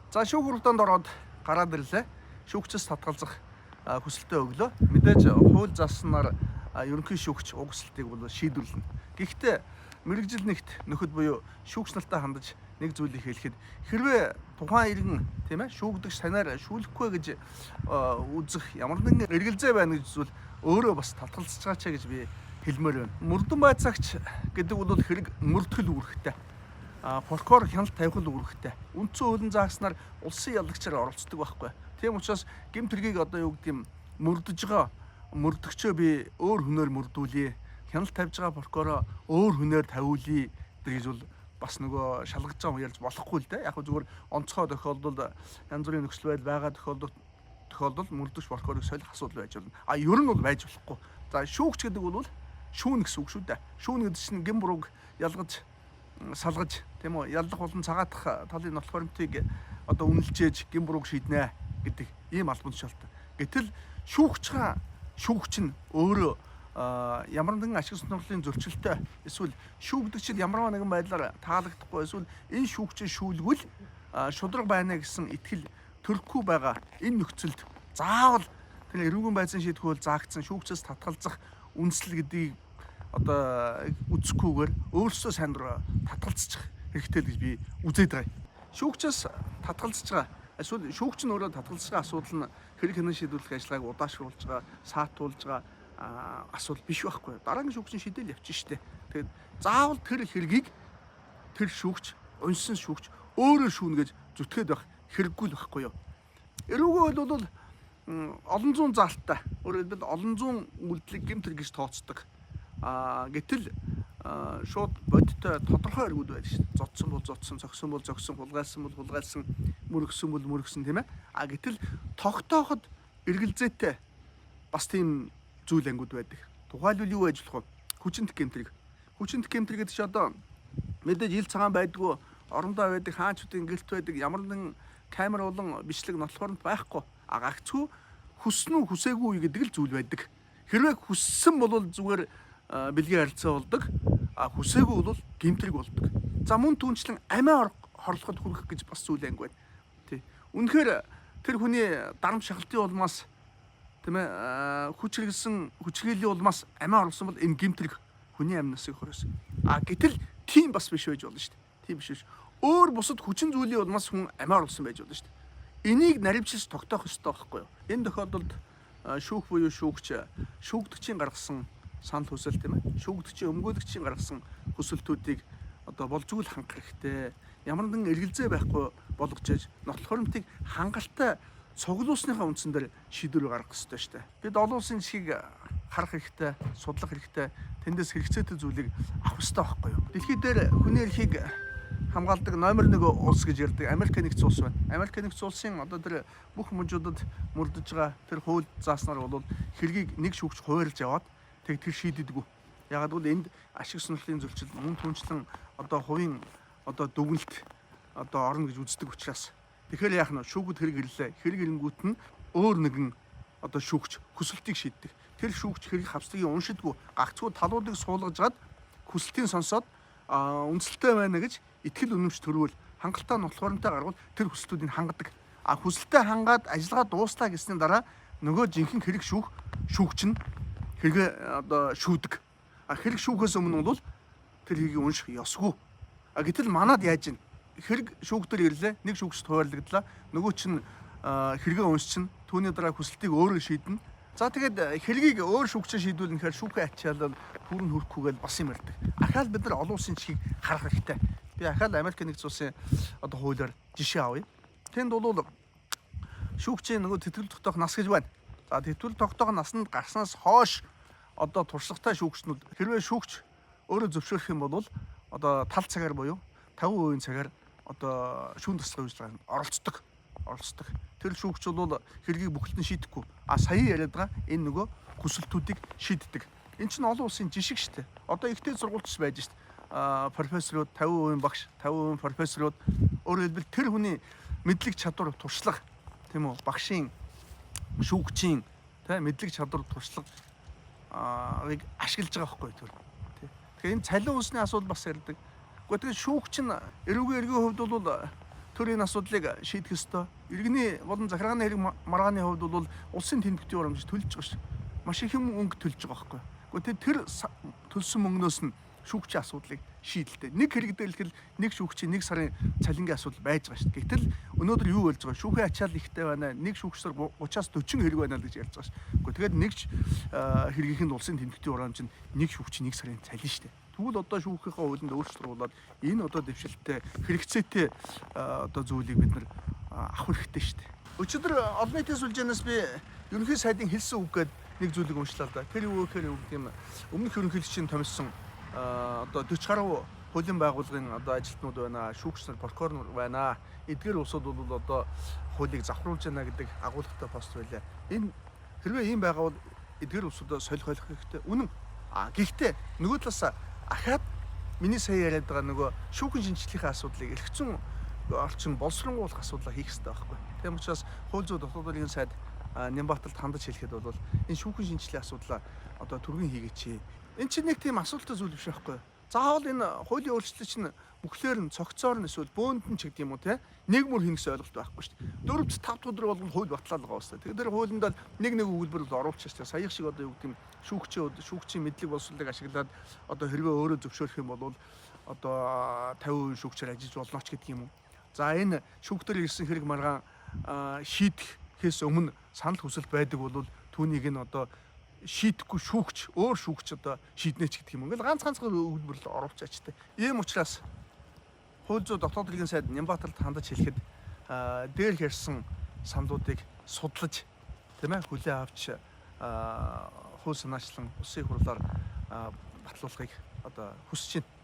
За шүүх хурданд ороод гараад ирлээ. Шүүгчээс татгалзах хүсэлтээ өглөө. Мэдээж хууль заснаар ерөнхий шүүгч угсалтыг бол шийдвэрлэнэ. Гэхдээ мэрэгжил нэгт нөхөд буюу шүүгч нартай хандаж нэг зүйлийг хэлэхэд хэрвээ тухайн иргэн тийм ээ шүүгдэгч танаар шүүлэхгүй гэж үзэх ямар нэгэн эргэлзээ байна гэж зүйл өөрөө бас татгалзаж байгаа ч гэж би хэлмээр байна. Мөрдөн байцаагч гэдэг бол хэрэг мөрдгөл үүрэгтэй. Прокурор хяналт тавих үүрэгтэй. Үндсэн хуулийн заагснаар улсын ялагчаар оролцдог байхгүй. Тийм учраас гэмт хэргийг одоо юу гэдэг юм мөрдөж байгаа мөрдөгчөө би өөр хүнээр мөрдүүлье. Хяналт тавьж байгаа прокуророо өөр хүнээр тавиулъя гэж бол бас нөгөө шалгаж байгаа ярьж болохгүй л дээ. Яг зүгээр онцгой тохиолдолд янз бүрийн нөхцөл байдал байгаа тохиолдолд мөрдөгч прокурорыг солих асуудал байж болно. Ер нь бол байж болохгүй. За шүүгч гэдэг бол шүүн гэсэн үг шүү дээ. Шүүн гэдэг чинь гин бурууг ялгаж салгаж тийм үү яллах болон цагаатах талын нотлох баримтыг одоо үнэлжээж гин бурууг шийднэ гэдэг ийм албан тушаалтай. Гэтэл шүүгч нь өөрөө ямар нэгэн ашиг сонирхлын зөрчилтэй эсвэл шүүгдэгчд ямар нэгэн байдлаар таалагдахгүй эсвэл энэ шүүгчээ шүүлгвэл шудраг байна гэсэн итгэл төрөхгүй байгаа энэ нөхцөлд заавал тэр эрүүгийн байцаан шийдэх хууль заагдсан шүүгчээс татгалзах үндэслэл гэдгийг одоо үзэхгүйгээр өөрсдөө сайн дураа татгалзчих хэрэгтэй гэж би үзээд байгаа. Шүүгчээс татгалзаж байгаа эсвэл шүүгч нь өөрөө татгалзаж байгаа асуудал нь хэрэг хянан шийдвэрлэх ажиллагааг удаашруулж байгаа, саатуулж байгаа асуудал биш байхгүй. Дараагийн шүүгчийн шийдэл явчих штеп. Тэгээд заавал тэр хэргийг тэр шүүгч, уншсан шүүгч өөрөө шүүнэ гэж зүтгээд байх хэрэггүй л байхгүй юу. Эрүүгөө бол олон зуун заалттай. Өөрөөр хэлбэл олон зуун үйлдэлийг гэмт хэрэг гэж тооцдог. Гэтэл шууд бодиттой тодорхой эргүүд байдаг шүү дээ. Зодсон бол зодсон, зогсон бол зогсон, хулгайлсан бол хулгайлсан, мөргсөн бол мөргсөн тийм ээ. Гэтэл тогтооход эргэлзээтэй бас тийм зүйл ангууд байдаг. Тухайлбал юу байж болох вэ? Хүчинт гэмтрэг. Хүчинт гэмтрэг гэдэг чинь одоо мэдээж ил цагаан байдгүй, орондоо байдаг, хаанчуудын гэрт байдаг, ямар нэгэн камер болон бичлэг нотлохонд байхгүй. Гагцгүй хүснэ үү, хүсээгүй үү гэдэг л зүйл байдаг. Хэрвээ хүссэн бол зүгээр бэлгийн харилцаа болдог. Хүсээгүй бол гэмтрэг болдог. За мөн түнчлэн амиа хорлоход хүрэх гэж бас зүйл анги байна. Тий. Үнэхээр тэр хүний дарамт шахалтын улмаас тийм ээ хүч хэрэглийн улмаас амиа оруулсан бол энэ гэмтрэг хүний амь насыг хорьсон. Гэтэл тийм бас биш байж болно шүү дээ. Тийм биш. Өөр бусад хүчин зүйлийн улмаас хүн амиа оруулсан байж болно шүү дээ. Энийг наривчилж тогтоох ёстой байхгүй юу? Энэ тохиолдолд шүүх буюу шүүгч шүүгдэгчийн гаргасан санал хүсэл тийм ээ. Шүүгдэгчийн өмгөөлөгчийн гаргасан хүсэлтүүдийг одоо болжгүй л хангах хэрэгтэй. Ямар нэгэн эргэлзээ байхгүй болгож нотлох баримтыг хангалттай цуглуулсныхаа үндсэн дээр шийдвэр гаргах хэрэгтэй шүү дээ. Бид олон улсын жишгийг харах хэрэгтэй, судлах хэрэгтэй, тэндээс хэрэгцээтэй зүйлийг авах хэрэгтэй байхгүй юу? Дэлхийд дээр хүний эрхийг хамгаалдаг номер 1 улс гэж ярьдаг Америк нэгдсэн улс байна. Америк нэгдсэн улсын одоо тэр бүх мужуудад мөрдөж байгаа тэр хууль зааснаар бол хэргийг нэг шүүгч хуваарлж яваад тэр шийддэггүй. Ягаад гэвэл энд ашиг сонирхлын зөрчил мөн түнчлэн одоо хувийн одоо дүгнэлт одоо орно гэж үздэг учраас тэгэхээр яах нь шүүгүүд хэрэг ирлээ. Хэрэг ирэнгүүт нь өөр нэгэн одоо шүүгч хүсэлтийг шийддэг. Тэр шүүгч хэрэг хавцлыг уншидгүй гагцгүй талуудыг суулгажгаад хүсэлтийг сонсоод үндсэлтэй байна гэж итгэл үнэмш төрвөл хангалттай нотлох баримтаа гаргавал тэр хүсэлтүүдийг хангадаг. Хүсэлтээ хангаад ажиллагаа дуустаа гэсний дараа нөгөө жинхэнэ хэрэг шүүгч нь хэрэгээ одоо шүүдэг. Хэрэг шүүхээс өмнө бол тэр хэргийг унших ёсгүй. Гэтэл манад яаж ийн? Хэрэг шүүгтэр ирлээ, нэг шүүгчд хуваарлагдлаа. Нөгөө чинь хэрэгээ уншчин түүний дараа хүсэлтийг өөрөө шийднэ. За тэгээд хэргийг өөр шүүгчээр шийдүүлнэхээр шүүхээ ачаалал бүрэн хөрөхгүйгээл бас юм ярьдаг. Ахаал бид нар олон улсын жишгийг харах хэрэгтэй. Би ахаал Америк нэгдсэн улсын одоо хуулиар жишээ авъя. Тэнд бол шүүгчийн нөгөө тэтгэл тогтоох нас гэж байна. За тэтгэл тогтоох насанд гарснаас хойш одоо туршлагатай шүүгчнүүд хэрвээ шүүгч өөрөө зөвшөөрөх юм бол одоо тал цагаар буюу 50% цагаар одоо шүүн туслах үйлчилгээнд оролцдог. Тэр шүүгч бол хэргийг бүхэлдэн шийдэхгүй. Сая яриад байгаа энэ нөгөө хүсэлтүүдийг шийддэг. Энэ чинь олон улсын жишг шүү дээ. Одоо ихтэй сургуульч байж шүү дээ. Профессорууд 50% багш, 50% профессорууд өөрөөр хэлбэл тэр хүний мэдлэг чадвар туршлага тийм үү багшийн шүүгчийн тийм мэдлэг чадвар туршлагыг ашиглаж байгаа байхгүй тэр. Тэгэхээр энэ цалин усны асуудал бас ярьдаг. Гэхдээ шүүгч нь эрүүгийн хувьд бол төрийн асуудлыг шийдэх ёстой. Иргэний болон захиргааны хэрэг маргааны хувьд бол улсын тэнцвэрийн урамж төлж байгаа шүү. Маш их юм мөнгө төлж байгаа байхгүй. Гэхдээ тэр төлсөн мөнгнөөс нь шүүгчийн асуудлыг шийдэлтэй. Нэг хэрэгдэрлэхэл нэг шүүгчийн 1 сарын цалингийн асуудал байж байгаа шүү. Гэтэл өнөөдөр юу болж байгаа? Шүүхийн ачаал ихтэй байна. Нэг шүүгчсээр 30-аас 40 хэрэг байна л гэж ярьж байгаа шүү. Тэгээд нэг хэргийнхэнд улсын тэнцвэрийн урамж нь нэг шүүгчийн 1 сарын цалин шүү. Тэгвэл одоо шүүхийнхээ хуулинд өөрчлөлт энэ одоо дэвшилттэй хэрэгцээтэй одоо зүйлийг бид нар авах хэрэгтэй шүү дээ. Өчигдөр олон нийтийн сүлжээнээс би ерөнхий сайдын хэлсэн үг гэдэг нэг зүйлийг уншлаа л да. Тэр юу гэхээр юм өмнөх ерөнхийлөгчийн томилсон одоо 40 гаруй хуулийн байгууллагын одоо ажилтнууд байна, шүүгч нар, прокурор нар байна. Эдгээр улсууд бол одоо хуулийг завхруулж байна гэдэг агуулгатай пост байлаа. Энэ хэрвээ ийм байгаа бол эдгээр улсуудаа солих хэрэгтэй. Үнэн. Гэхдээ нөгөө талаас ахаад миний сая яриад байгаа нөгөө шүүхийн шинжилгээний асуудлыг эргэцэн орчин боловсронгуулах асуудлаа хийх хэрэгтэй байхгүй. Тийм учраас хууль зүйн дотоод улсын сайд Нямбаталд хандаж хэлэхэд бол энэ шүүхийн шинжилгээний асуудлаа одоо түргэн хийгээч. Энэ чинь нэг тийм асуудалтай зүйл биш байхгүй. Заавал энэ хуулийн өөрчлөлт чинь бүхлээр нь цогцоор нь эсвэл бөөнд нь ч гэдэг юм уу те нэг мөр хийнэс ойлголт байхгүй шүү дээ. 4-5 өдөр бол хууль батлаад байгаа уусаа. Тэгэхээр хуулинд нэг өгүүлбэр бол оруулчих шүү дээ. Саяхан шиг одоо юу гэдэг юм шүүгчийн мэдлэг боловсролыг ашиглаад одоо хэрвээ өөрөө зөвшөөрөх юм бол одоо 50% шүүгчээр ажиллаж болно ч гэдэг юм уу. За энэ шүүгтэр ирсэн хэрэг маргаан шийдэхээс өмнө санал хүсэлт байдаг бол түүнийг нь одоо шийдэхгүй шүүгч өөр шүүгч одоо шийднэ ч гэдэг юм. Ингээл ганцхан өгүүлбэр л оруулчаач та. Ийм учраас хууль зүйн дотоод улсын сайд Нямбаталд хандаж хэлэхэд дээр ярьсан саналуудыг судлаж тийм ээ хүлээн авч хууль санаачлан улсын хурлаар батлуулахыг одоо хүсэж байна.